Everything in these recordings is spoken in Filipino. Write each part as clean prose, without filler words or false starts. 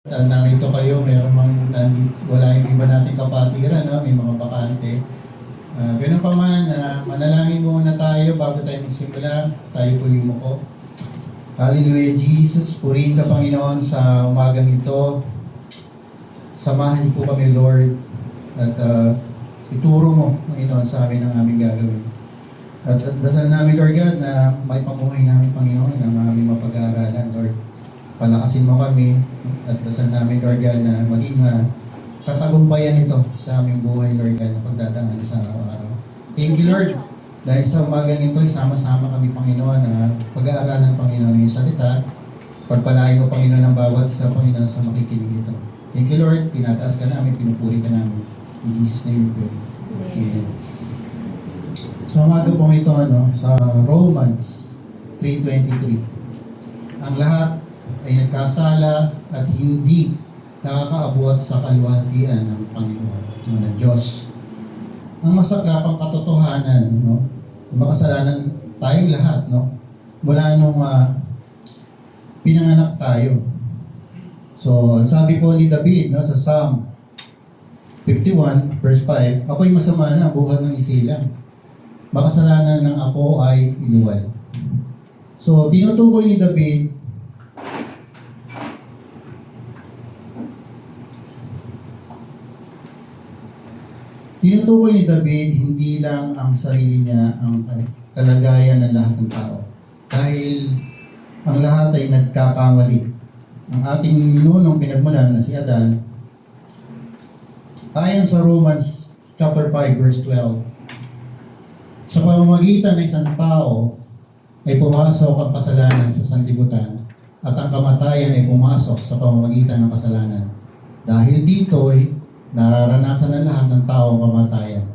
Narito kayo, meron mang wala yung iba nating kapatiran, no? May mga bakante. Ganun pa man, manalangin muna tayo bago tayo magsimula. Tayo po yung muko. Hallelujah, Jesus. Purihin ka, Panginoon, sa umagang ito. Samahan niyo po kami, Lord. At ituro mo, Panginoon, sa amin ang aming gagawin. At dasal namin, Lord God, na may pamuhay namin, Panginoon, ang aming mapag-aaralan, Lord. Palakasin mo kami at dasal namin, Lord God, na maging katagumpayan ito sa aming buhay, Lord God, na pagdadaanan sa araw-araw. Thank you, Lord. Dahil sa umagang ito, sama-sama kami, Panginoon, na pag-aaralan, Panginoon, ng iyong salita. Pagpalain mo, Panginoon, ang bawat sa Panginoon sa makikinig ito. Thank you, Lord. Tinataas ka namin, pinupuri ka namin. In Jesus' name we pray. Amen. Sa umaga po ito, sa Romans 3:23, ang lahat ay nagkasala at hindi nakakaabot sa kaluwalhatian ng Panginoon, ng Diyos. Ang masaklapang katotohanan, makasalanan tayong lahat, mula nung pinanganak tayo. So, sabi po ni David, sa Psalm 51, verse 5, ako'y masama na buhat ng isilang. Makasalanan ng ako ay inuwal. So, tinutukoy ni David hindi lang ang sarili niya ang kalagayan ng lahat ng tao. Dahil ang lahat ay nagkakamali. Ang ating ninunong pinagmulan na si Adan, ayon sa Romans chapter 5 verse 12, sa pamamagitan ng isang tao ay pumasok ang kasalanan sa sanlibutan at ang kamatayan ay pumasok sa pamamagitan ng kasalanan. Dahil dito ay nararanasan ng lahat ng tao ang kamatayan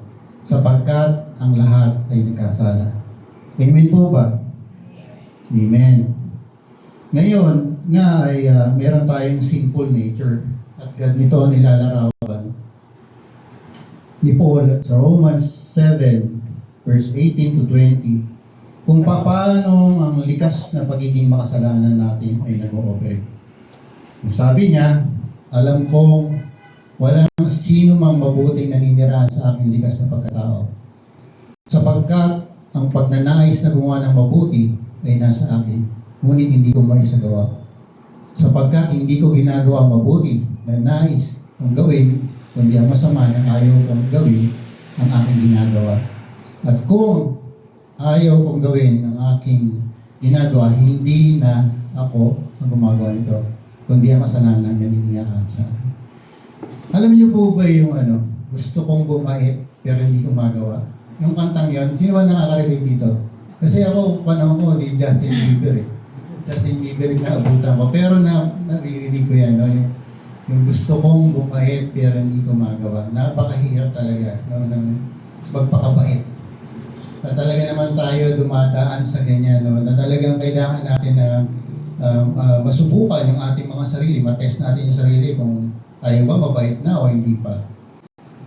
sapagkat ang lahat ay nagkasala. Amen po ba? Amen. Ngayon nga ay meron tayong sinful nature at ganito nilalarawan ni Paul sa Romans 7 verse 18 to 20 kung paano ang likas na pagiging makasalanan natin ay nag-ooperate. Sabi niya, alam kong walang sino mang mabuting naninirahan sa aking likas na pagkatao. Sapagkat ang pagnanais na gumawa ng mabuti ay nasa akin, ngunit hindi ko maisagawa. Sapagkat hindi ko ginagawa mabuti na nais kong gawin, kundi ang masama na ayaw kong gawin ang aking ginagawa. At kung ayaw kong gawin ang aking ginagawa, hindi na ako ang gumagawa nito, kundi ang kasalanan na naninirahan sa akin. Alam niyo po ba yung gusto kong bumait pero hindi ko magawa? Yung kantang yon, sino ba nakaka-relate dito? Kasi ako, panahon ko, di Justin Bieber Justin Bieber yung naabutan ko. Pero naririnig ko yan, yung gusto kong bumait pero hindi ko magawa. Napakahirap talaga, ng magpakabait. At talaga naman tayo dumadaan sa ganyan, na talagang kailangan natin na masubukan yung ating mga sarili, matest natin yung sarili kung tayo ba mabait na o hindi pa.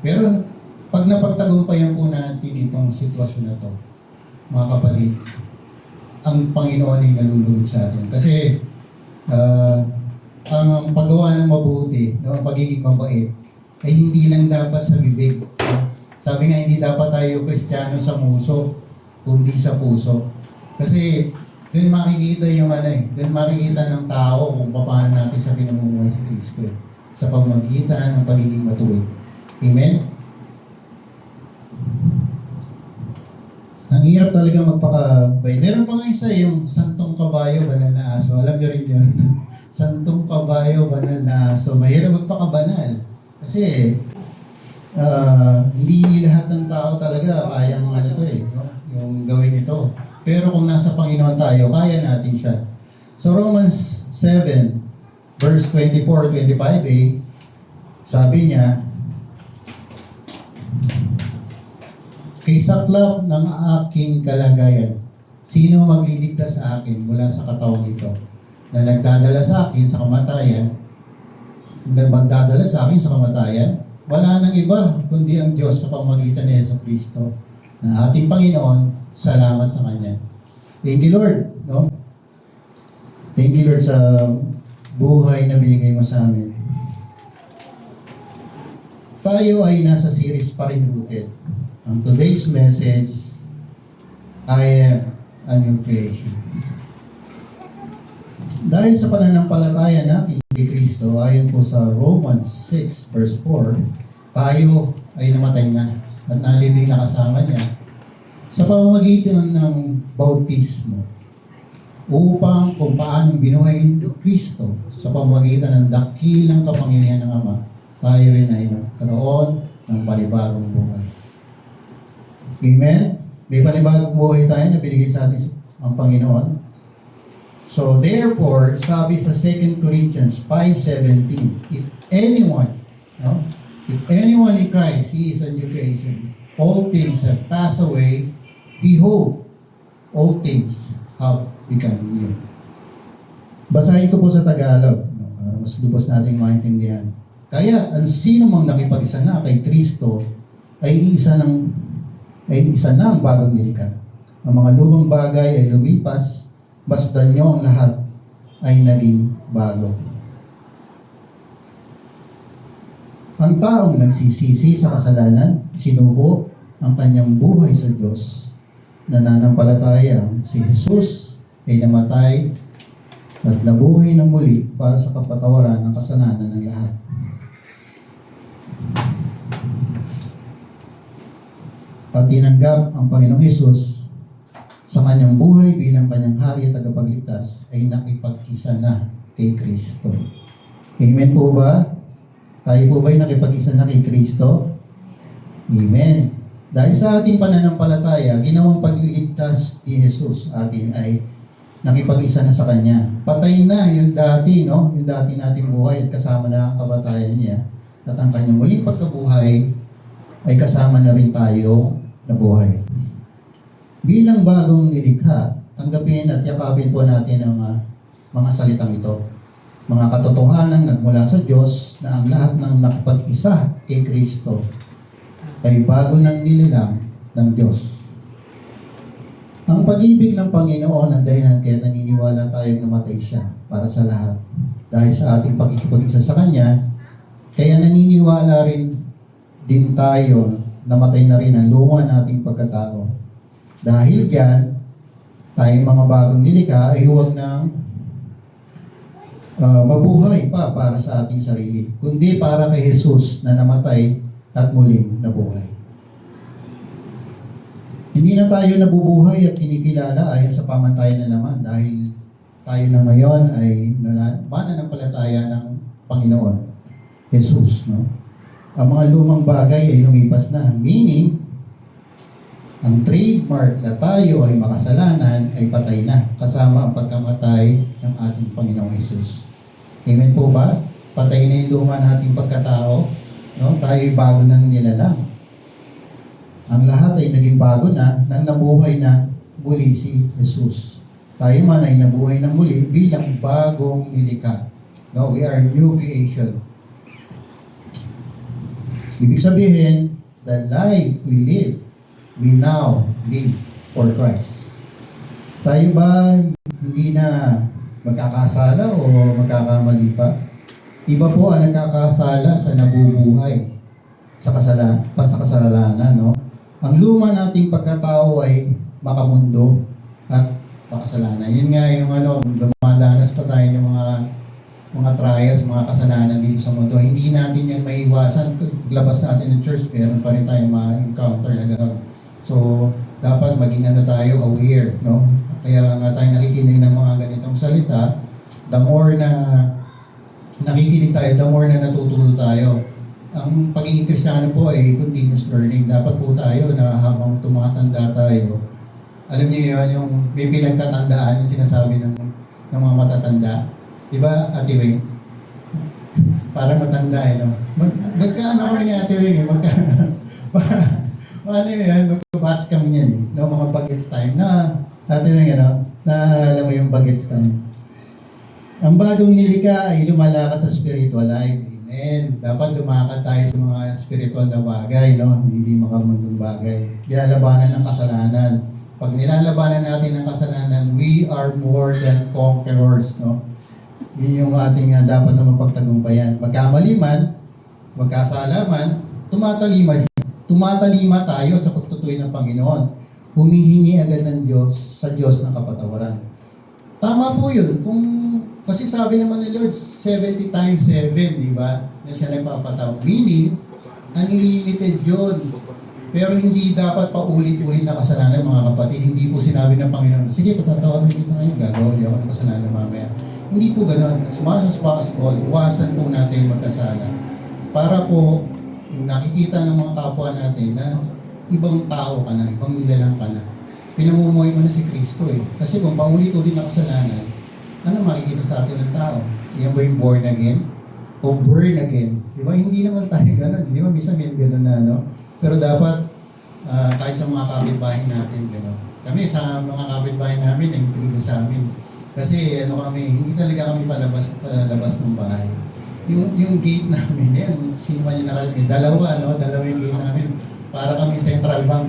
Pero pag napagtagumpayan po natin itong sitwasyon na to, mga kapatid, ang Panginoon ay nalulugod sa atin. Kasi ang paggawa ng mabuti, ang pagiging mabait, ay hindi lang dapat sa bibig. Sabi nga, hindi dapat tayo Kristiyano sa muso, kundi sa puso. Kasi doon makikita yung doon makikita ng tao kung paano natin siya pinamumuhay si Kristo. Sa pamamagitan ng pagiging matuwid. Amen? Ang hirap talaga magpakabay. Meron pa nga isa, yung santong kabayo, banal na aso. Alam niyo rin yun. Santong kabayo, banal na aso. Mahirap magpakabanal. Kasi, hindi lahat ng tao talaga kayang yung gawin ito. Pero kung nasa Panginoon tayo, kaya natin siya. So, Romans 7, verse 24-25, sabi niya, kay saklap ng aking kalagayan, sino magliligtas sa akin mula sa katawang ito, na nagdadala sa akin sa kamatayan, wala nang iba, kundi ang Diyos sa pamamagitan ni Jesucristo, ng ating Panginoon. Salamat sa Kanya. Thank you, Lord. Thank you, Lord, sa buhay na binigay mo sa amin. Tayo ay nasa series pa rin rooted. Ang today's message, I am a new creation. Dahil sa pananampalataya natin kay Kristo, ayon po sa Romans 6 verse 4, tayo ay namatay na at nalibing na kasama niya sa pamamagitan ng bautismo upang kung paano binuhay ni Kristo sa pamamagitan ng dakilang kapangyarihan ng Ama, tayo rin ay nagkaroon ng panibagong buhay. Amen? May panibagong buhay tayo na binigay sa atin ang Panginoon. So therefore, sabi sa 2 Corinthians 5:17, if anyone in Christ, he is a new creation. All things have passed away. Behold, all things have become new. Basahin ko po sa Tagalog, para mas lubos nating maintindihan. Kaya ang sino mang nakipag-isa na kay Kristo ay isa na ang bagong nilikha. Ang mga lumang bagay ay lumipas, basta nyo ang lahat ay naging bago. Ang taong nagsisisi sa kasalanan, sinuho ang kanyang buhay sa Diyos. Nananampalatayang si Jesus ay namatay at nabuhay ng muli para sa kapatawaran ng kasalanan ng lahat. At tinanggap ang Panginoong Jesus sa kanyang buhay bilang kanyang hari at tagapagligtas ay nakipag-isa na kay Kristo. Amen po ba? Tayo po ba'y nakipag-isa na kay Kristo? Amen. Dahil sa ating pananampalataya, ginawang pagliligtas ni Jesus atin ay nakipag-isa na sa Kanya. Patay na yung dati, no? Yung dati nating buhay at kasama na ang kabatayan niya. At ang kanyang muling pagkabuhay ay kasama na rin tayo na buhay. Bilang bagong nilikha, tanggapin at yakapin po natin ang mga salitang ito. Mga katotohanan nagmula sa Diyos na ang lahat ng nakapag-isa kay Kristo ay bago nang nilalang ng Diyos. Ang pag-ibig ng Panginoon ang dahilan kaya naniniwala tayong namatay siya para sa lahat. Dahil sa ating pagkikipag-isa sa Kanya, kaya naniniwala rin din tayo namatay na rin ang luma nating pagkatao. Dahil diyan, tayong mga bagong nilikha ay huwag nang mabuhay pa para sa ating sarili, kundi para kay Jesus na namatay at muling nabuhay. Hindi na tayo nabubuhay at kinikilala ayon sa pamantayan na laman dahil tayo na ngayon ay mananampalataya ng Panginoon, Jesus. No? Ang mga lumang bagay ay lumipas na, meaning, ang trademark na tayo ay makasalanan ay patay na, kasama ang pagkamatay ng ating Panginoong Jesus. Amen po ba? Patay na yung luma nating pagkatao, no? Tayo ay bago nang nilalang. Ang lahat ay naging bago na nang nabuhay na muli si Jesus. Tayo man ay nabuhay na muli bilang bagong nilikha. No, we are new creation. Ibig sabihin, the life we live, we now live for Christ. Tayo ba hindi na magkakasala o magkakamali pa? Iba po ang nagkakasala sa nabubuhay sa kasalanan, no? Ang luma nating pagkatao ay makamundo at makasalanan. Yun nga yung dumadanas pa tayo ng mga trials, mga kasalanan dito sa mundo. Hindi natin yan maiwasan. Paglabas natin ng church, meron pa rin tayong ma-encounter na gano'n. So, dapat maging tayo aware, no? Kaya nga tayo nakikinig ng mga ganitong salita, the more na nakikinig tayo, the more na natututo tayo. Ang pagiging Kristiyano po ay continuous learning. Dapat po tayo na habang tumatanda tayo, alam niyo yun, yung may pinagtatandaan yung sinasabi ng mga matatanda. Diba, Ate Wing? Parang matanda, no? Magkaano kami ni Ate Wing, ano yun, magka-batch kami niyan, no? Mga bagets time na, Ate Wing, naalala mo yung bagets time. Ang bagong nilikha ay lumalakad sa spiritual life. Amen. Dapat lumakad tayo sa mga spiritual na bagay, no? Hindi makamundong bagay. Nilalabanan ng kasalanan. Pag nilalabanan natin ng kasalanan, we are more than conquerors, no? Yun yung ating dapat na mapagtagumpayan. Magkamali man, magkasala man, tumatalima tayo sa pagtutuloy ng Panginoon. Humihingi agad ng Diyos sa Diyos ng kapatawaran. Tama po yun. Kasi sabi naman ni Lord, 70 times 7, di ba? Na siya nagpapatawad. Meaning, unlimited yun. Pero hindi dapat paulit-ulit na kasalanan, mga kapatid. Hindi po sinabi ng Panginoon, sige, patatawarin kita ngayon, gagawin di ako ng kasalanan mamaya. Hindi po ganun. As much as possible, iwasan po natin magkasala. Para po, yung nakikita ng mga kapwa natin na ibang tao ka na, ibang nilalang ka na. Pinamumuhay mo na si Kristo eh. Kasi kung paulit-ulit na kasalanan, ano makikita sa atin ng tao? Yan ba yung born again? O burn again? Di ba? Hindi naman tayo ganun. Di ba? Minsan may ganun na, no? Pero dapat, kahit sa mga kapitbahay natin, gano'n. Kami sa mga kapitbahay namin, nag-intriga sa amin. Kasi hindi talaga kami palabas ng bahay. Yung gate namin, yan, sino man yung nakalating, dalawa yung gate namin. Para kami Central Bank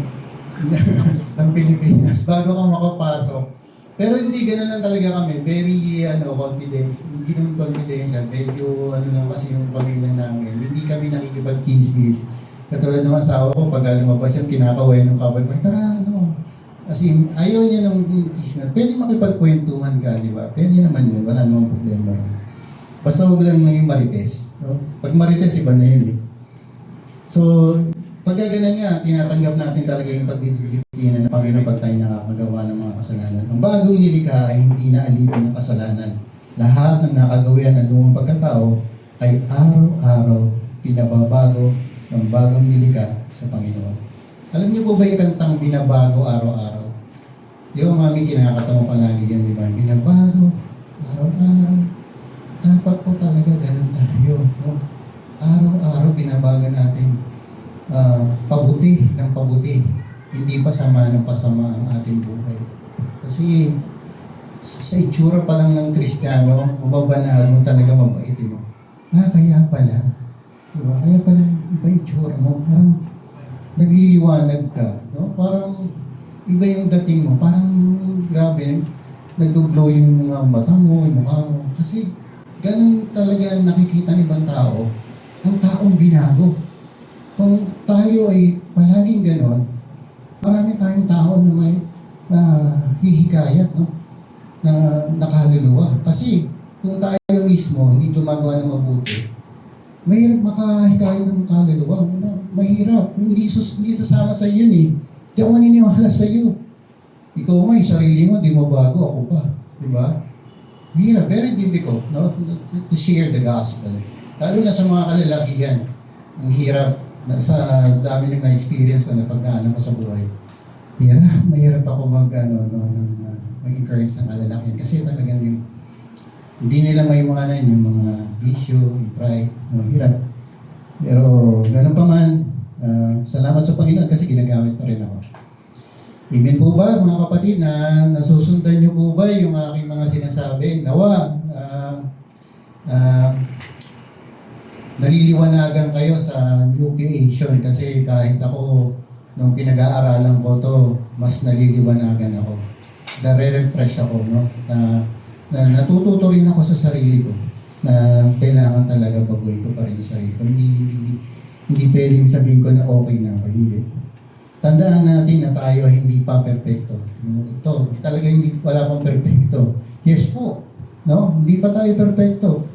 ng Pilipinas, bago ka makapasok. Pero hindi gano'n lang talaga kami, very confidential, hindi naman confidential, medyo lang kasi yung pamilya namin. Hindi kami nakikipag-kismis. Katulad ng asawa ko, pag lumabas yan, kinakaway ng kapatid, tara, Kasi ayaw niya ng kismet. Pwede makipagkwentuhan ka, di ba? Pwede naman yun, wala namang problema. Basta huwag lang naging marites. No? Pag marites, iba na yun eh. So, pagka ganun nga, tinatanggap natin talaga yung pagdisiplina ng Panginoon pag tayo nakakagawa ng mga kasalanan. Ang bagong nilikha ay hindi na alipin ng kasalanan. Lahat ng nakagawian ng lumang pagkatao ay araw-araw pinababago ng bagong nilikha sa Panginoon. Alam niyo po ba yung kantang binabago araw-araw? Di ba mami, kinakata mo palagi yan, di ba? Binabago araw-araw. Dapat po talaga ganun tayo. No? Araw-araw binabago natin. Pabuti ng pabuti. Hindi pasama ng pasama ang ating buhay. Kasi sa itsura pa lang ng Kristiyano, mababanaan mo talaga mabaitin mo. Kaya pala. Diba? Kaya pala iba itsura mo. Parang nagliliwanag ka. No? Parang iba yung dating mo. Parang grabe. Nag-glow yung mga mata mo, yung mukha mo. Kasi ganun talaga nakikita ng ibang tao. Ang taong binago. Kung tayo ay palaging ganon, marami tayong tao na may hihikayat, no? Na nakaluluwa. Kasi kung tayo mismo hindi gumagawa ng mabuti, mahirap makahikayat ng kaluluwa. Mahirap. Hindi sasama sa iyo eh. Hindi ako maniniwala sa iyo. Ikaw nga, yung sarili mo, di mo bago, ako pa. Diba? Mahirap. Very difficult, no? To share the gospel. Lalo na sa mga kalalakihan. Ang hirap. Sa dami ng na-experience ko na pagdaanan ko sa buhay. Mahirap ako mag-encourage ng kalalakihan. Kasi talagang yung hindi nila maiwanan yung mga bisyo, yung pride, hirap. Pero ganun pa man, salamat sa Panginoon kasi ginagamit pa rin ako. Amen po ba mga kapatid na nasusundan niyo po ba yung aking mga sinasabi? Nawa, naliliwanagan kayo sa new creation kasi kahit ako nung pinag-aaralan ko to, mas naliliwanagan ako. Nare-refresh ako, no? Na natututo rin ako sa sarili ko na kailangan talaga baguhin ko pa rin yung sarili ko. Hindi pwedeng sabihin ko na okay na ako. Hindi. Tandaan natin na tayo ay hindi pa perfecto. Ito, wala pang perfecto. Yes po. No? Hindi pa tayo perfecto.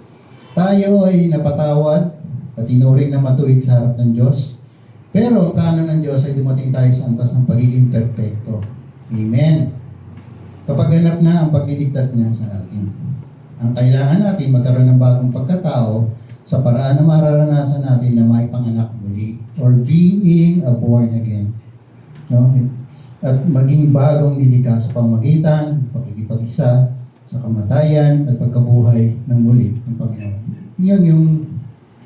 Tayo ay napatawad at tinuring na matuwid sa harap ng Diyos. Pero ang plano ng Diyos ay dumating tayo sa antas ng pagiging perfecto. Amen. Kapag ganap na ang pagliligtas niya sa atin. Ang kailangan natin magkaroon ng bagong pagkatao sa paraan na mararanasan natin na maipanganak muli or being a born again. No? At maging bagong nilikha sa pamagitan, pagkikipag-isa, sa kamatayan at pagkabuhay ng muli ng Panginoon. Yan yung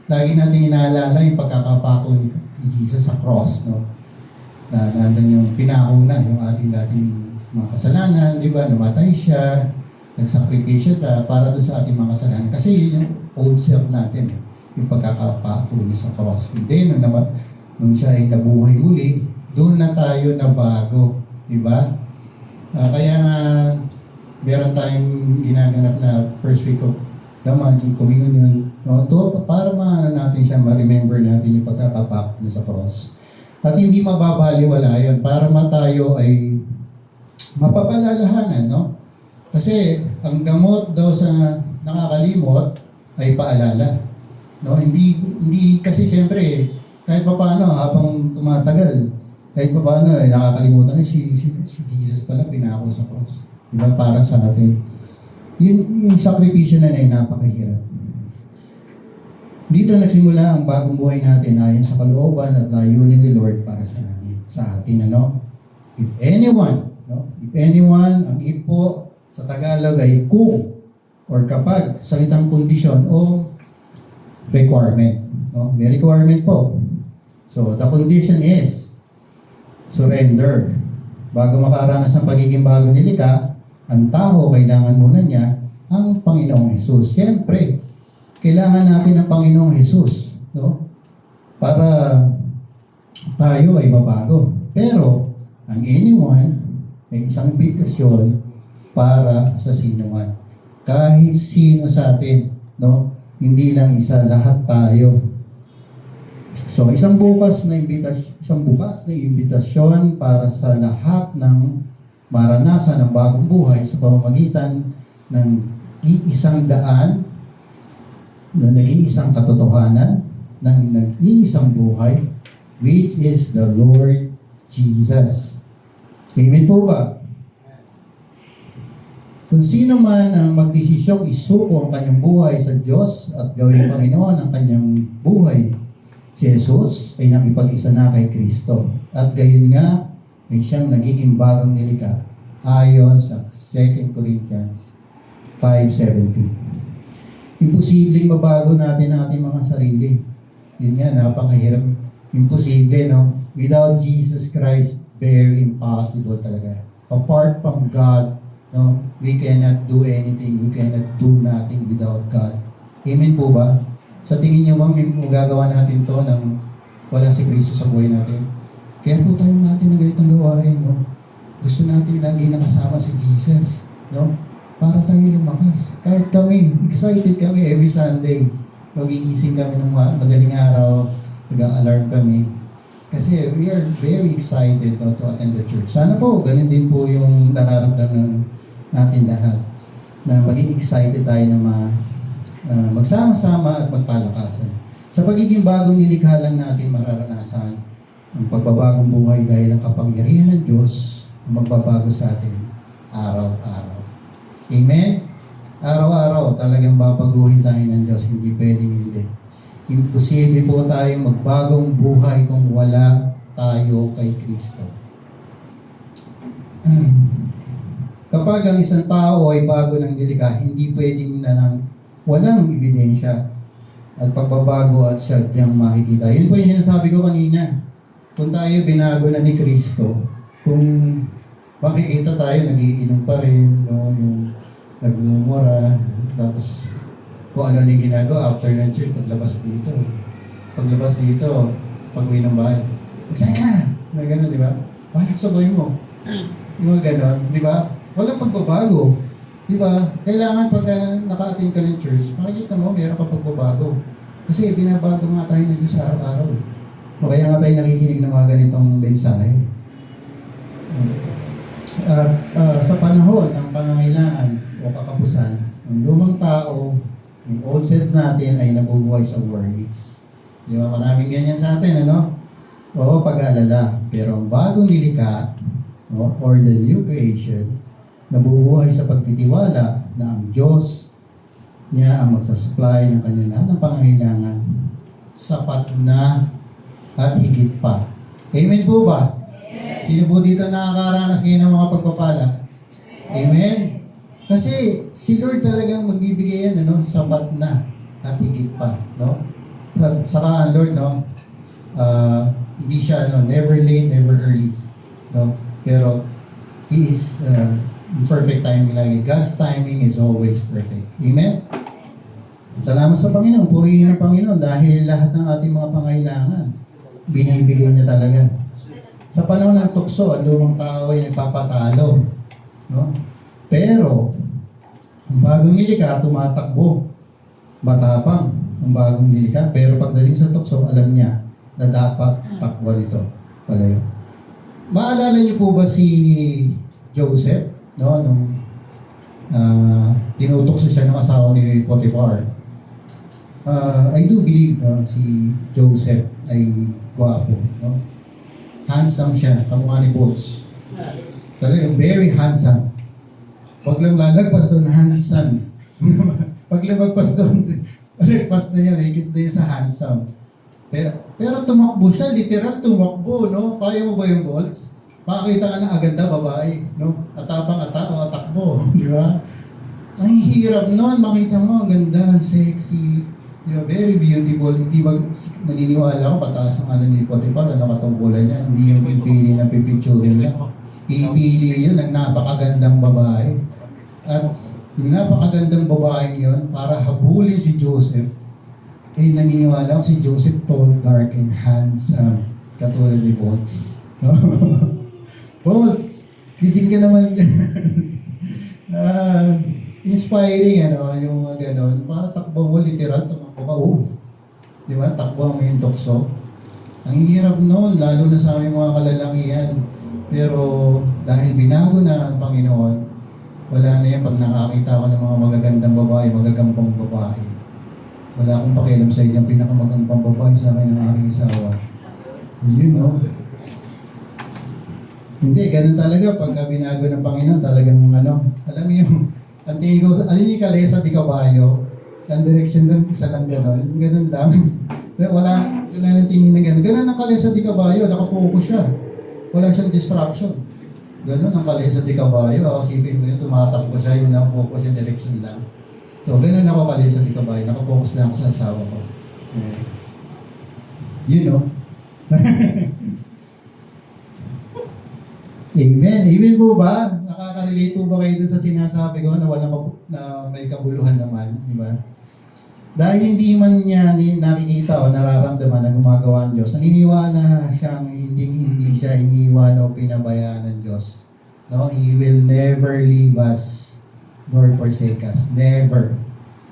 lagi natin inaalala yung pagkakapako ni Jesus sa cross. No? Na nandun yung pinauna, yung ating dating mga kasalanan, di ba? Namatay siya, nagsakripisyo siya para doon sa ating mga kasalanan. Kasi yun yung old self natin, yung pagkakapako niya sa cross. And then, nung siya ay nabuhay muli, doon na tayo nabago, di ba? Kaya meron tayong ginaganap na first week of naman yung communion, no? To, para maano natin siya, ma-remember natin yung pagkakapak niya sa cross. At hindi mababaliwala yun, para tayo ay mapapalalahanan, no? Kasi ang gamot daw sa nakakalimot ay paalala. No, hindi kasi siyempre kahit papaano habang tumatagal, kahit papaano nakakalimutan na si Jesus pala pinako sa cross. Di ba? Para sa atin. Yung sakripisyo na yun, napakahirap. Dito nagsimula ang bagong buhay natin ayon sa kalooban at layunin ni Lord para sa atin, ano? If anyone, no? If anyone, ang if po sa Tagalog ay kung or kapag, salitang kondisyon o requirement. No? May requirement po. So, the condition is surrender. Bago makaranas ng pagiging bagong nilikha, ang tao, kailangan muna niya ang Panginoong Hesus. Siyempre, kailangan natin ang Panginoong Hesus, no? Para tayo ay mabago. Pero, ang anyone ay isang imbitasyon para sa sino man. Kahit sino sa atin, no? Hindi lang isa, lahat tayo. So, isang bukas na imbitasyon para sa lahat ng maranasan ng bagong buhay sa pamamagitan ng iisang daan na nag-iisang katotohanan ng nag-iisang buhay, which is the Lord Jesus. Amen po ba? Kung sino man ang magdesisyong isuko ang kanyang buhay sa Diyos at gawing Panginoon ang kanyang buhay, si Jesus ay nakipag-isa na kay Kristo. At gayon nga ay siyang nagiging bagong nilikha ayon sa 2 Corinthians 5:17. Imposibleng mabago natin ang ating mga sarili. Yun nga, napakahirap. Imposible, no? Without Jesus Christ, very impossible talaga. Apart from God, no, we cannot do anything. We cannot do nothing without God. Amen po ba? Sa tingin niyo ba, magagawa natin to nang wala si Kristo sa buhay natin? Kaya po tayo natin na ganitong gawain, no? Gusto natin lagi nakasama si Jesus, no? Para tayo lumakas. Kahit kami, excited kami every Sunday. Magigising kami ng madaling araw, nag-a-alarm kami. Kasi we are very excited, no, to attend the church. Sana po, ganun din po yung nararamdaman natin lahat. Na maging excited tayo na magsama-sama at magpalakasan. Sa pagiging bagong nilikha lang natin mararanasan ang pagbabagong buhay dahil ang kapangyarihan ng Diyos ang magbabago sa atin araw-araw. Amen? Araw-araw talagang babaguhin tayo ng Diyos, hindi pwedeng hindi. Imposible po tayong magbagong buhay kung wala tayo kay Kristo. Kapag ang isang tao ay bago ng nilikha, hindi pwedeng na lang walang ebidensya at pagbabago at sadyang makikita. Yun po yung sinasabi ko kanina. Kung tayo binago na ni Kristo, kung makikita tayo, nagiinom pa rin, no? Yung nagmumura, tapos kung ano yung ginagawa after ng church, paglabas dito. Paglabas dito, pag-uwi ng bahay, magsaya ka na! May gano'n, di ba? Balak sa boy mo. Yung mga gano'n, di ba? Walang pagbabago. Di ba? Kailangan pag naka-attend ka ng church, makikita mo, mayroon ka pagbabago. Kasi binabago nga tayo ng Diyos araw-araw. O kaya nga tayo nakikinig ng mga ganitong mensahe. Sa panahon ng pangangailangan o kakapusan, ang lumang tao, yung old self natin ay nabubuhay sa worries. Di ba? Maraming ganyan sa atin, ano? Oo, pag-alala. Pero ang bagong nilikha, no, or the new creation, nabubuhay sa pagtitiwala na ang Diyos niya ang magsasupply ng kanyang lahat ng pangangailangan, sapat na at higit pa. Amen po ba? Sino po dito nakakaranas ngayon ng mga pagpapala? Amen? Kasi si Lord talagang magbibigay yan, ano, sapat na at higit pa, no? Saka Lord, no, hindi siya, no, never late, never early, no? Pero He is perfect timing lagi. God's timing is always perfect. Amen? Salamat sa Panginoon. Purihin ang Panginoon dahil lahat ng ating mga pangailangan binibigay niya talaga. Sa panahon ng tukso, ang lumang tao ay nagpapatalo. No? Pero, ang bagong nilikha, tumatakbo. matapang ang bagong nilikha. Pero pagdating sa tukso, alam niya na dapat takbuhan ito. Palayo. Maalala niyo po ba si Joseph? No? Nung tinutokso siya ng asawa ni Potiphar. I do believe si Joseph ay gwapo. No? Handsome siya, kamukha ni Bolts. Talagang very handsome. Pag lang lalagpas doon, handsome. Pag lumagpas doon, lagpas na yun, higit na yun sa handsome. Pero tumakbo siya, literal tumakbo, no? Kaya mo ba yung Bolts? Makakita ka na aganda, babae, no? Atapang takbo, di ba? Ang hirap nun, makita mo, ang ganda, ang sexy. Di ba? Very beautiful. Hindi ba, naniniwala ko, pataas ang ni Potiphar, ano katungkulan niya, hindi yung pipili ng pipicturin lang. Pipili yun ng napakagandang babae. At yung napakagandang babae yun, para habulin si Joseph, naniniwala ko si Joseph tall, dark, and handsome. Katulad ni Bolts. Bolts, gising ka naman dyan. Inspiring, yung gano'n. Para takbo mo, literal, tumakbo ka, di ba? Takbo mo yung tukso. Ang hirap noon, lalo na sa aming mga kalalakihan. Pero dahil binago na ang Panginoon, wala na yan pag nakakita ko ng mga magagandang babae, magagampang babae. Wala akong pakialam sa inyo, pinakamagampang babae sa akin ng aking isawa. Yun, no? Hindi, ganun talaga pagka binago ng Panginoon, talagang alam mo yung, ang tingin ko, alam niyo yung kalesa di kabayo, ang direction doon, isa lang ganun lang. Wala nang tingin na ganun. Ganun ang kalesa di kabayo, nakafocus siya. Wala siyang distraction. Ganun ang kalesa di kabayo, kasipin mo yun, tumatakbo siya, yun ang focus, yung direction lang. So, ganun ako kalesa di kabayo, nakafocus lang ako sa asawa ko. You know. Amen. Amen po ba? Nakaka-relate po ba kayo dun sa sinasabi ko na na may kabuluhan naman, di ba? Dahil hindi man niya nakikita o nararamdaman na gumagawa ng Diyos, naniniwala siyang hindi siya iniwan o pinabayaan ng Diyos. No? He will never leave us nor forsake us. Never.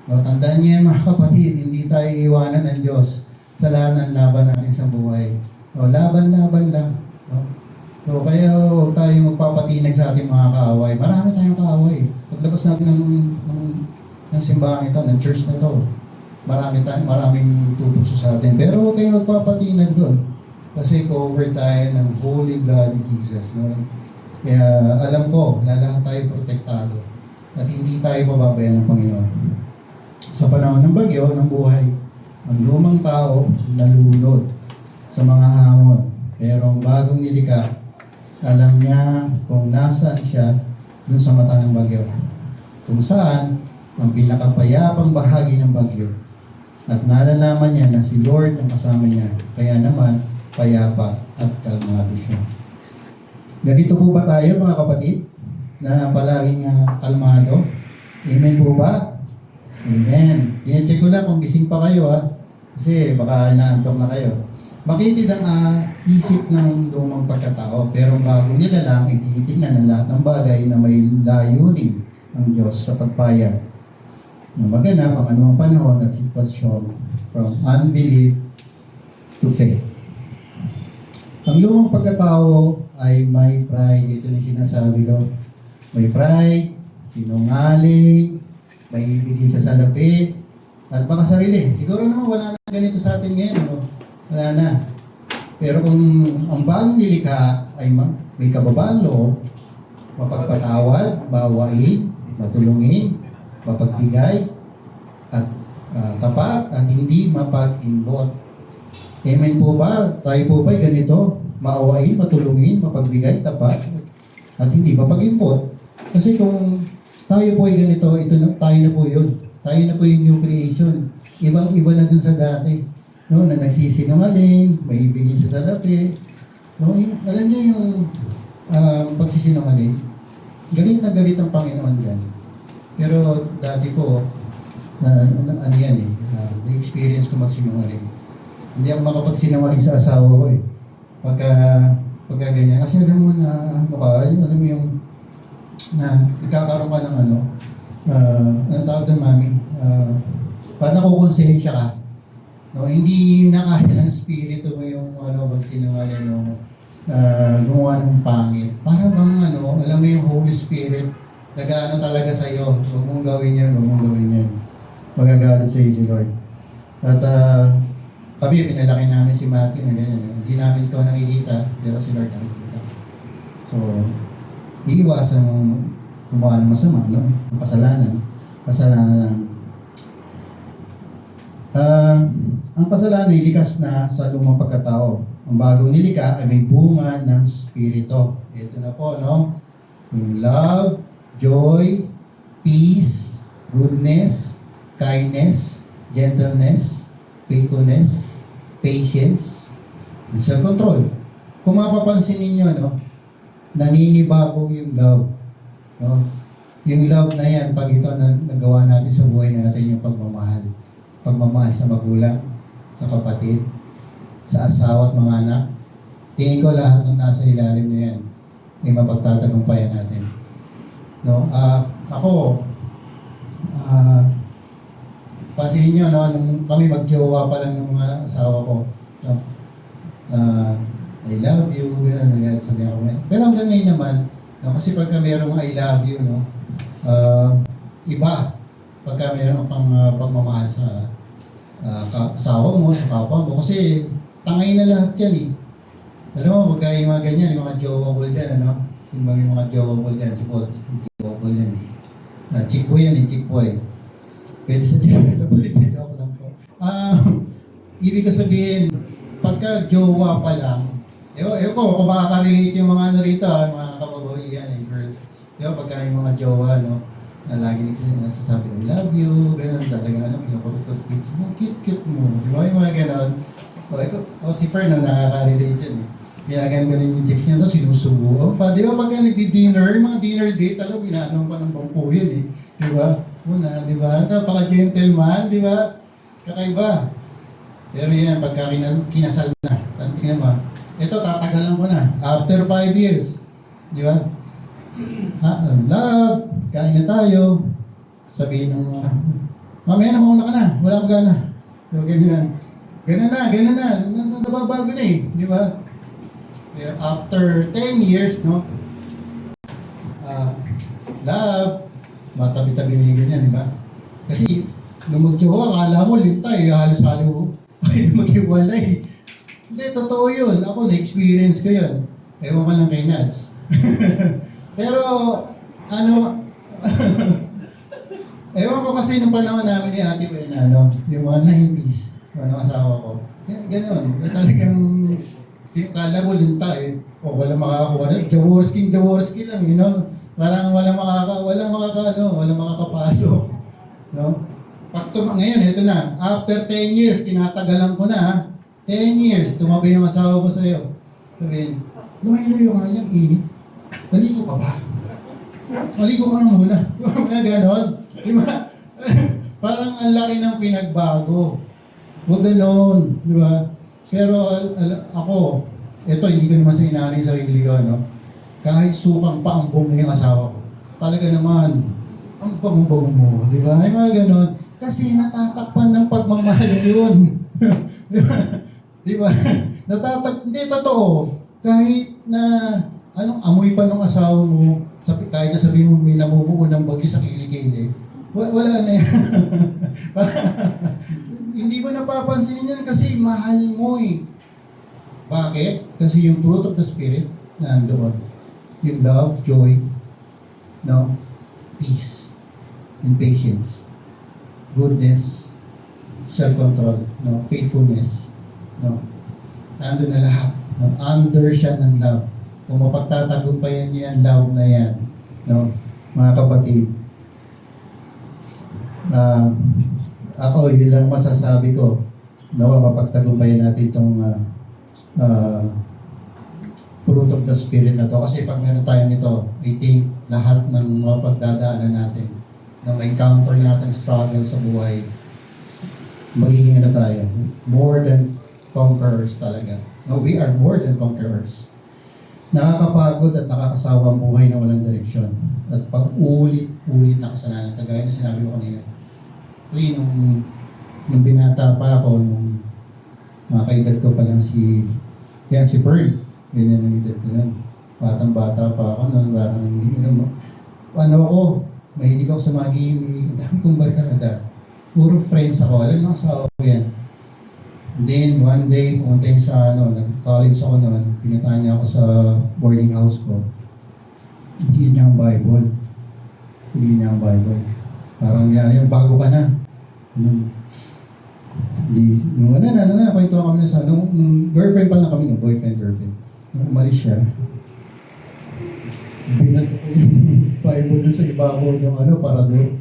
No, tandaan niyo yan mga kapatid, hindi tayo iiwanan ng Diyos sa lahat ng laban natin sa buhay. No, laban-laban lang. No? So, kaya huwag tayo magpapatinag sa ating mga kaaway. Marami tayong kaaway. Paglabas natin ng simbahan ito, ng church na ito, maraming tutugso sa atin. Pero huwag tayong magpapatinag doon. Kasi cover tayo ng Holy Blood of Jesus. No? Kaya alam ko na lahat tayo protektado at hindi tayo pababayan ng Panginoon. Sa panahon ng bagyo, ng buhay, ang lumang tao nalunod sa mga hamon. Pero ang bagong nilikha, alam niya kung nasaan siya dun sa mata ng bagyo. Kung saan ang pinakapayapang bahagi ng bagyo. At nalalaman niya na si Lord ang kasama niya. Kaya naman, payapa at kalmado siya. Ganito po ba tayo mga kapatid? Na palaging kalmado? Amen po ba? Amen. Tine-check ko lang kung gising pa kayo kasi baka inaantok na kayo. Makitid ang isip ng lumang pagkatao, pero ang bagong nilalang ay tinitingnan ng lahat ng bagay na may layunin ang Diyos sa pagpayag na maganap ang anumang panahon at sitwasyon from unbelief to faith. Ang lumang pagkatao ay may pride. Ito na sinasabi ko. May pride, sinungaling, may ibigin sa salapi, at baka sarili. Siguro naman wala na ganito sa atin ngayon, Wala na. Pero kung ang bagong nilikha ay may kababaang loob, mapagpatawad, maawain, matulungin, mapagbigay, at tapat, at hindi mapag-imbot. Amen po ba? Tayo po ba'y ganito? Maawain, matulungin, mapagbigay, tapat, at hindi mapag-imbot. Kasi kung tayo po ay ganito, tayo na po yun. Tayo na po yung new creation. Ibang-iba na dun sa dati. No, na nagsisinungaling, may ibigin sa salapi. No, alam niyo yung pagsisinungaling. Galit na galit ang Panginoon dyan. Pero dati po, na-experience ko magsinungaling. Hindi ako makapagsinungaling sa asawa ko Pagka ganyan. Kasi alam mo na, alam mo yung, na nagkakaroon ka ng anong tawag doon, mami? Parang nakukonsensya ka. No, hindi na kaya ng spirito mo yung pag sinungaling no, gumawa ng pangit. Para bang alam mo yung Holy Spirit, nag-ano talaga sa'yo, huwag mong gawin yan, huwag mong gawin yan. Magagalit sa'yo si Lord. At kami, pinalaki namin si Matthew na ganyan. Hindi namin ikaw nakikita, pero si Lord nakikita ka. So, iiwasan mong gumawa ng masama, no? Ang kasalanan. Ang kasalanan ay likas na sa lumang pagkatao. Ang bagong nilikha ay may bunga ng Espiritu. Ito na po, no? Yung love, joy, peace, goodness, kindness, gentleness, faithfulness, patience, and self-control. Kung mapapansin ninyo, no? Naninibago yung love. No? Yung love na yan, pag ito nagawa natin sa buhay natin, yung pagmamahal. Pagmamahal sa magulang, sa kapatid, sa asawa at mga anak. Tingin ko lahat ng nasa ilalim na yan ay mapagtatagumpayan natin. No? Ako, pansinin nyo, no? Nung kami magjowa pa lang ng asawa ko, no? I love you, gano'n, sabi ako. Pero hanggang ngayon naman, no? Kasi pagka merong I love you, no? Iba, pagka meron kang pagmamahal sa asawa mo, sa kapwa mo, kasi tangay na lahat yan eh. Alam mo, pagka yung mga ganyan, yung mga jowa-ball dyan, ano? Sino ba yung mga jowa-ball dyan? Si Paul, jowa-ball yan eh. Chick boy yan eh, chick boy. Pwede sa joke lang po. Ibig ko sabihin, pagka jowa pa lang, ewan ko, kung makaka-relate yung mga rito, mga kababawian and girls. Pagka yung mga jowa, no? Na lagi nagsasabi, I love you, gano'n talaga, pinukurot-kurot, cute mo, di ba yung mga gano'n? Si Fern, nakaka-relate yan eh. Ginaganon yung chicks niya, sinusubo. Di ba pagka nagdi-dinner, yung mga dinner date, ginanong pa ng bangko yun eh. Di ba? Una, di ba? Napaka-gentleman, di ba? Kakaiba. Pero yan, pagka kinasal na, tingnan mo, ito, tatagalan ko na. After 5 years, di ba? Love, kain na tayo. Sabihin ng mga, mamaya na, mauna ka na, wala akong gana. So, ganyan. Ganun na, nababago na eh, di ba? After 10 years, no? Love, matabi-tabi na yung ganyan, di ba? Kasi, nung magjowa, akala mo, lintay, halos-halo, ay maghiwalay. Hindi, totoo yun. Ako, na-experience ko yun. Ewan ko lang kay Nads. Pero, ewan ko kasi nung panahon namin ni Ate Bernano, yung mga 90s, yung asawa ko, ganon. Talagang, kala mo lintay, walang makakakuha na. Jaworski lang, you know? Parang walang makakapasok. No? Ngayon, ito na. After 10 years, tinatagalan ko na, ha? 10 years, tumabi yung asawa ko sa'yo. Sabihin, lumayo nga niyang init. Maligo ka ba? Maligo ka nga muna. Mga ganon. Di ba? Parang ang laki ng pinagbago. Huwag ganon. Di ba? Pero ako, ito, hindi ko naman sa inanay yung sarili ko, no? Kahit sukang pa ang buong yung asawa ko. Talaga naman, ang bango-bango mo. Di ba? Ay mga ganon. Kasi natatakpan ng pagmamahal yun. Di ba? Hindi, totoo. Kahit na, amoy pa ng asawa mo, kahit na sabihin mo may namumuo ng bagyo sa kilikili, wala na yan. Hindi mo napapansinin yan kasi mahal mo eh. Bakit? Kasi yung fruit of the Spirit, nandoon. Yung love, joy, no? Peace, and patience, goodness, self-control, no? Faithfulness, no? Nandun na lahat. No? Under siya ng love. Kung mapagtatagumpayan niyo yan, love na yan. No? Mga kapatid. Ako, yun lang masasabi ko. Nawa, mapagtagumpayan natin itong fruit of the Spirit na to. Kasi pag meron tayo nito, I think lahat ng mga pagdadaanan natin, na may encounter natin struggle sa buhay, magiging tayo. More than conquerors talaga. No, we are more than conquerors. Nakakapagod at nakakasawa ang buhay na walang direksyon. At pag ulit-ulit na kasalanan, kagaya na sinabi ko kanina. Kasi nung nung binata pa ako, nung kaedad ko pa lang si Pearl. Ganyan ang edad ko nun. Batang-bata pa ako nun, parang, ano ako, mahilig ako sa mga gaming, ang dami kong barkada. Puro friends ako, alam mo sa ako yan. Then, one day, pumunta yun sa, nag-college ako noon, pinuntahan niya ako sa boarding house ko. Binigyan niya ang Bible. Binigyan niya ang Bible. Parang yan, bago ka na. Kwento kami na sa, nung girlfriend pa lang kami, nung boyfriend-girlfriend. Nung umalis siya, binato ko yung Bible dun sa ibabaw ng parador.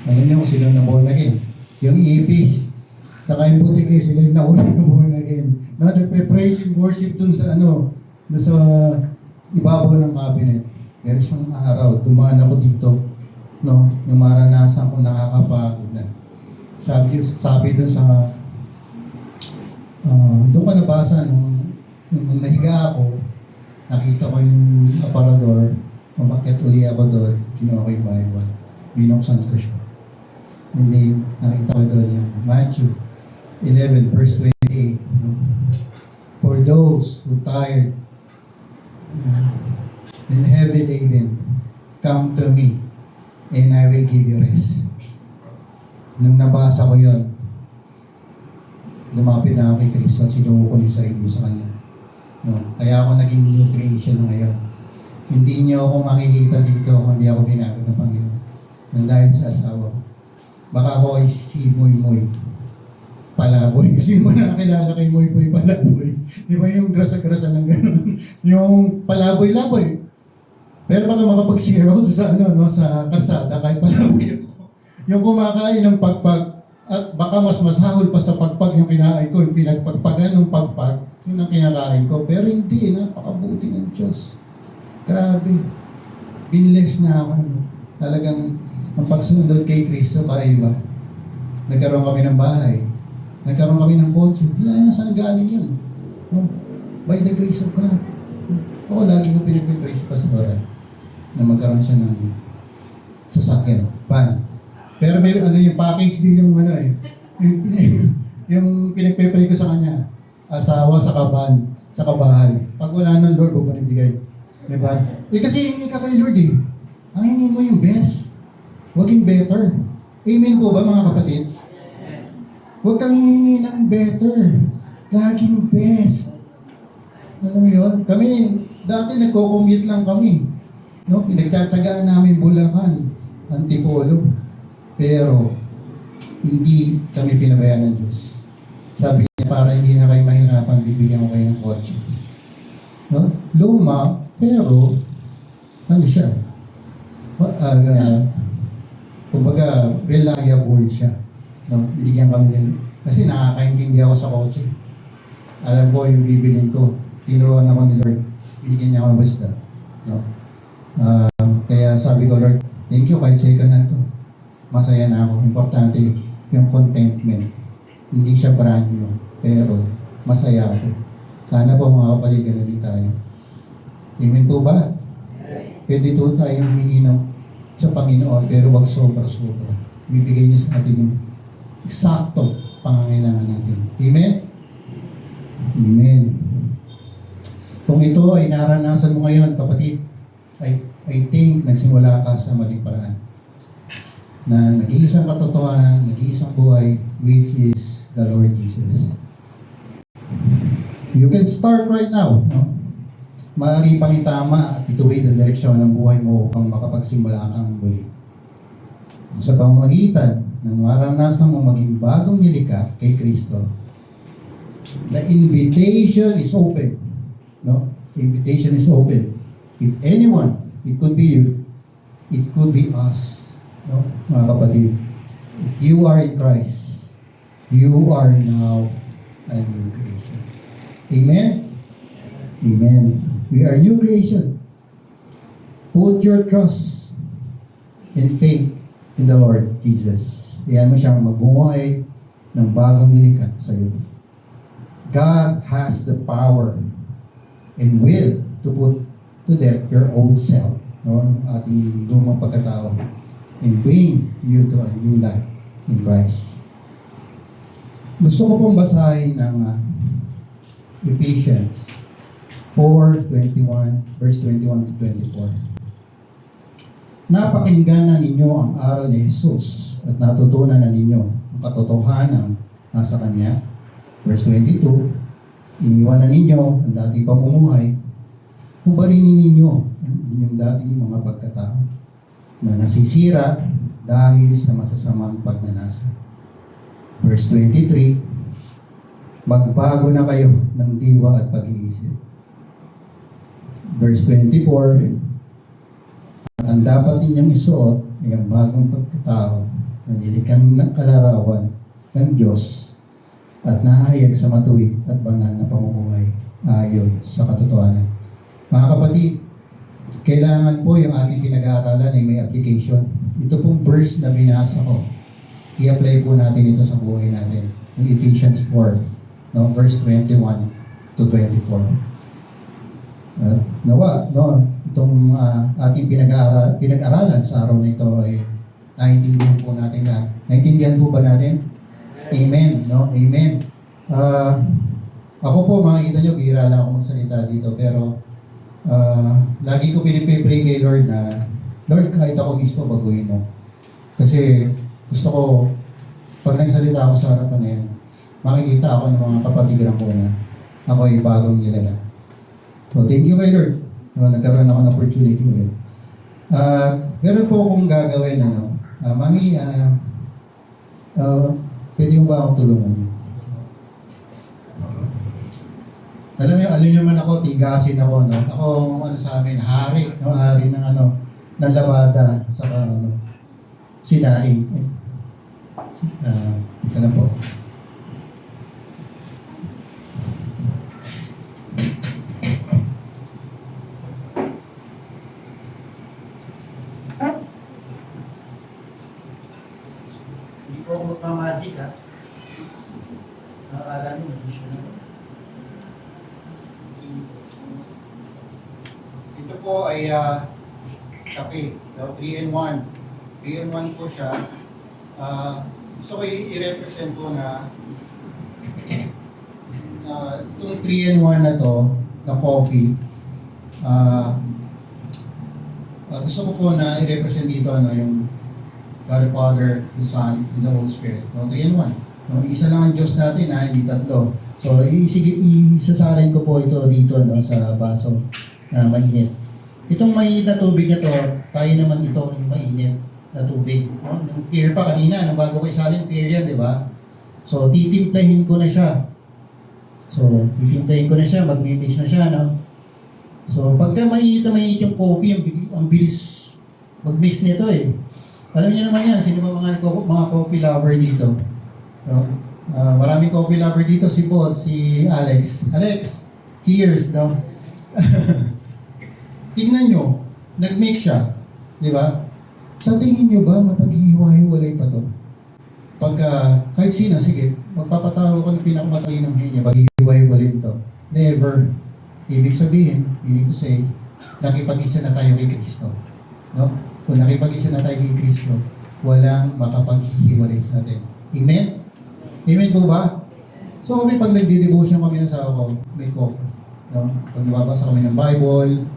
Alam niyo kung sino na born again? Yung ipis. Saka yung butik sila yung naunang na born again. Nagpe-praise and worship dun sa dun sa ibabaw ng cabinet. Pero isang araw, dumaan ako dito. Yung maranasan ko nakakapagod na. Sabi dun sa doon ka nabasa nung nahiga ako, nakita ko yung aparador, umakyat uli ako doon, kinuha ko yung Bible, binuksan ko siya. And then, nakita ko doon yung Matthew 11 verse 28. For those who tired and heavy laden, come to me, and I will give you rest. Nung nabasa ko yun, lumapit na ako kay Kristo at sinuho ko na yung sarili ko sa Kanya. Kaya ako naging new creation ngayon. Hindi niyo ako makikita dito kung hindi ako binago ng Panginoon. Nang dahil sa asawa ko. Baka ako ay si Moy Palaboy. Sino ba nakakilala kay Moy Palaboy? Di ba yung grasa-grasa ng gano'n? Yung palaboy-laboy. Pero baka makapag-share ako sa sa kalsada kahit palaboy ako. Yung kumakain ng pagpag at baka mas masahol pa sa pagpag yung kinain ko, yung pinagpagpagan ng pagpag, yun ang kinakain ko. Pero hindi, napakabuti ng Diyos. Grabe. Binless na ako. Talagang ang pagsunod kay Kristo kaiba. Nagkaroon kami ng bahay. Nagkaroon kami ng kotse. Hindi na saan galing yun. By the grace of God. Ako lagi ko pinapipraise Pastora na magkaroon siya ng sasakyan, van. Pero may yung package din yung yung pinagpe-pray ko sa kanya, asawa sa kaban, sa kabahay. Pag wala ng Lord, huwag mo nibigay. Diba? Kasi hingi ka kay Lord eh. Ang hingin mo yung best. Huwag yung better. Amen po ba mga kapatid? Huwag kang hihingi ng better. Laging best. Alam mo yun? Kami, dati nagko-commute lang kami. Pinagtsatsagaan namin Bulacan, Antipolo. Pero, hindi kami pinabayaan ng Diyos. Sabi niya, para hindi na kayo mahirapan, bibigyan ko kayo ng kotse. Luma, pero, siya? Kumbaga, reliable siya. Binigyan kami din. Kasi nakakaintindi ako sa kotse. Alam ko yung bibilin ko. Tinuruan ako ni Lord. Binigyan niya ako ng wisdom. Kaya sabi ko, Lord, thank you kahit second hand to. Masaya na ako. Importante yung contentment. Hindi siya brand new, pero masaya ako. Sana po mga kapatid, ganun din tayo. Amen po ba? Pwede po tayo humingi sa Panginoon, pero wag sobra-sobra. Bibigay niya sa atin yung eksaktong pangangailangan natin. Amen? Amen. Kung ito ay naranasan mo ngayon, kapatid, I think nagsimula ka sa maling paraan. Na nag-iisang katotohanan, nag-iisang buhay, which is the Lord Jesus. You can start right now. Maaari pang itama at ituwid ang direksyon ng buhay mo upang makapagsimula kang muli. Sa pamamagitan ng maranasan mo maging bagong nilikha kay Kristo, the invitation is open. The invitation is open. If anyone, it could be you, it could be us. Mga kapatid, if you are in Christ, you are now a new creation. Amen? Amen. We are new creation. Put your trust and faith in the Lord Jesus. Iyan mo siyang magbumuhay ng bagong nilikha sa iyo. God has the power and will to put to death your old self, ating lumang pagkatao, and bring you to a new life in Christ. Gusto ko pong basahin ng Ephesians 4:21, verse 21 to 24. Napakinggan na ninyo ang aral ni Jesus at natutunan na ninyo ang katotohanan nasa Kanya. Verse 22, iniwan na ninyo ang dating pamumuhay, hubarinin ninyo ang inyong dating mga pagkatao na nasisira dahil sa masasamang pagnanasa. Verse 23, magbago na kayo ng diwa at pag-iisip. Verse 24, at ang dapat ninyong isuot ay ang bagong pagkatao na nilikang ng kalarawan ng Diyos at nahayag sa matuwid at banal na pamumuhay ayon sa katotohanan. Mga kapatid, kailangan po yung ating pinag-aaralan ay may application. Ito pong verse na binasa ko, i-apply po natin ito sa buhay natin. Yung Ephesians 4, no, verse 21 to 24. Nawa, no, itong ating pinag-aralan sa araw na ito ay naintindihan po natin lahat. Naintindihan po ba natin? Amen, no? Amen. Ako po, makikita nyo, bihira lang ako magsalita dito, pero lagi ko pinipray kay Lord na, Lord, kahit ako mismo, baguhin mo. Kasi gusto ko, pag nagsalita ako sa harapan na yan, makikita ako ng mga kapatiran ko na ako ay bagong nilalang. So, thank you kay Lord. No, nagkaroon ako ng opportunity ulit. Meron po akong gagawin, Mami, pwede mo ba akong tulungan? Alam niyo man ako, tigasin ako, no? Ako, sa amin, hari, no? Hari ng, ng labada, saka, sinaing. Ito na po. Hindi po ako magmamagic, ha? Nakakala niyo, magdisyon na. Ito po ay kape, 3-in-1. 3-in-1 po siya. Gusto ko i-represent po na itong 3-in-1 na to, na coffee, gusto ko po na i-represent dito yung God the Father, the Son, and the Holy Spirit. 3-in-1. Isa lang ang Diyos natin, hindi tatlo. So, isasalin ko po ito dito sa baso na mainit. Itong mainit na tubig na to, tayo naman ito yung mainit na tubig. Yung clear pa kanina, bago ko isalin, clear yan, di ba? So, titimplahin ko na siya. Magmimix na siya, no? So, pagka mainit na mainit yung coffee, ang bilis mag-mix nito eh. Alam niyo naman yan, sino ba mga coffee lover dito? Maraming coffee lover dito, si Paul, si Alex. Alex, cheers, no? Tingnan nyo, nag-mix siya, di ba? Sa tingin nyo ba, mapaghihiwa-hiwalay pa to? Pagka, kahit sino, sige, magpapatawa ko ng pinakamatinong niya, paghihiwa-hiwalay to. Never. Ibig sabihin, meaning to say, nakipag-isa na tayo kay Kristo. No? Kung nakipag-isa na tayo kay Kristo, walang makapaghihiwalay sa atin. Amen? Amen po ba? So kami, pag nagdi-devotion kami ng asawa ko, may coffee. No? Pag nababasa kami ng Bible,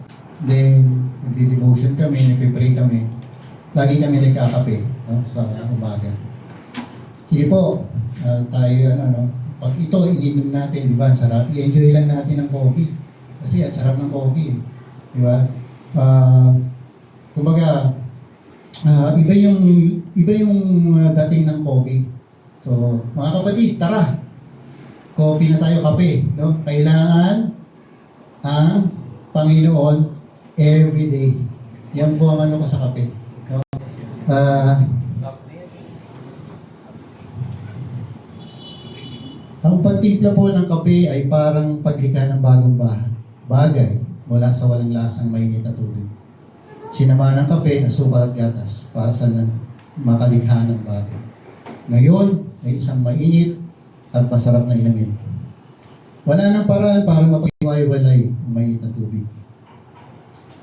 then nagdi-devotion kami, nagpe-pray kami, lagi kami nagkakape, no? Sa umaga. Sige po, tayo, pag ito, ininom natin, di ba, ang sarap, i-enjoy lang natin ang coffee. Kasi ang sarap ng coffee, di ba? Kumbaga, iba yung dating ng coffee. So, mga kapatid, tara, coffee na tayo, kape, no? Kailangan ang Panginoon everyday. Yan po ang ko sa kape. No? Ang pagtimpla po ng kape ay parang paglikha ng bagong bagay mula sa walang lasang mainit na tubig. Sinamahan ng kape, asukal at gatas para sa makalikha ng bagay. Ngayon ay isang mainit at masarap na inumin. Wala nang paraan para mapag-iwalay ang mainit na tubig.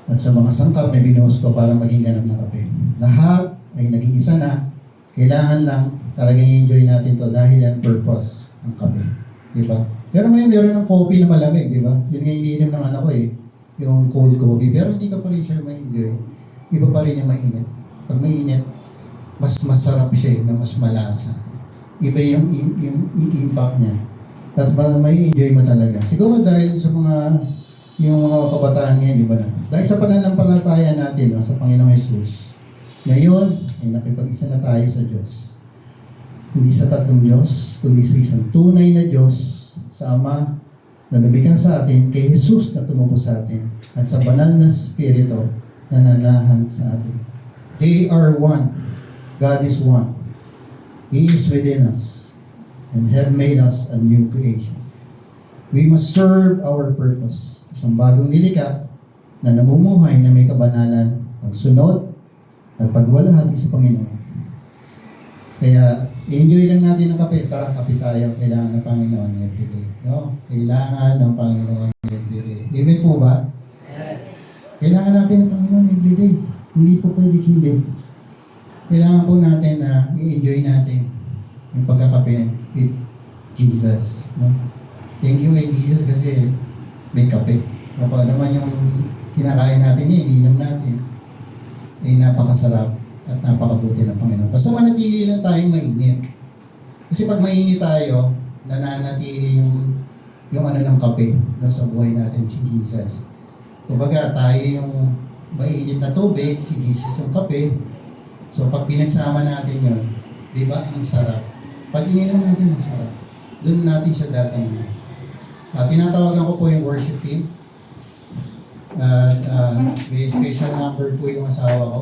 At sa mga sangkap na binuhos ko para maging ganap na kape. Lahat ay naging isa na, kailangan lang talagang i-enjoy natin to dahil yan purpose ng kape. Di ba? Pero ngayon meron ng coffee na malamig, di ba? Yun nga iniinom ng anak ko eh. Yung cold coffee. Pero hindi ka pa rin siya ma-enjoy. Iba pa rin yung mainit. Pag mainit, mas masarap siya eh, na mas malasa. Iba yung impact niya. At may enjoy mo talaga. Siguro dahil sa yung mga kabataan ngayon, di ba na? Dahil sa pananampalataya natin no, sa Panginoong Jesus, ngayon ay nakipag-isa na tayo sa Diyos. Hindi sa tatlong Diyos, kundi sa isang tunay na Diyos, sa Ama na nabigyan sa atin, kay Jesus na tumubo sa atin, at sa banal na Espiritu na nanahan sa atin. They are one. God is one. He is within us and have made us a new creation. We must serve our purpose. Isang bagong nilikha na namumuhay na may kabanalan, pagsunod at pagwalhati sa Panginoon. Kaya, i-enjoy lang natin ang kape. Tara, kape tayo. Kailangan ng Panginoon everyday. No? Kailangan ng Panginoon everyday. Amen po ba? Kailangan natin ng Panginoon everyday. Hindi po pwede hindi. Kailangan po natin na i-enjoy natin yung pagkakape with Jesus. No? Thank you kay Jesus kasi may kape. Kapag naman yung kinakain natin iniinom natin, ay napakasarap at napakabuti ng Panginoon. Basta manatili lang tayong mainit. Kasi pag mainit tayo, nananatili yung ano ng kape no, sa buhay natin, si Jesus. Kumbaga tayo yung mainit na tubig, si Jesus yung kape. So pag pinagsama natin yun, di ba, ang sarap. Pag ininom natin, ang sarap. Doon natin siya datanggapin. Tinatawagan ko po yung worship team. May special number po yung asawa ko.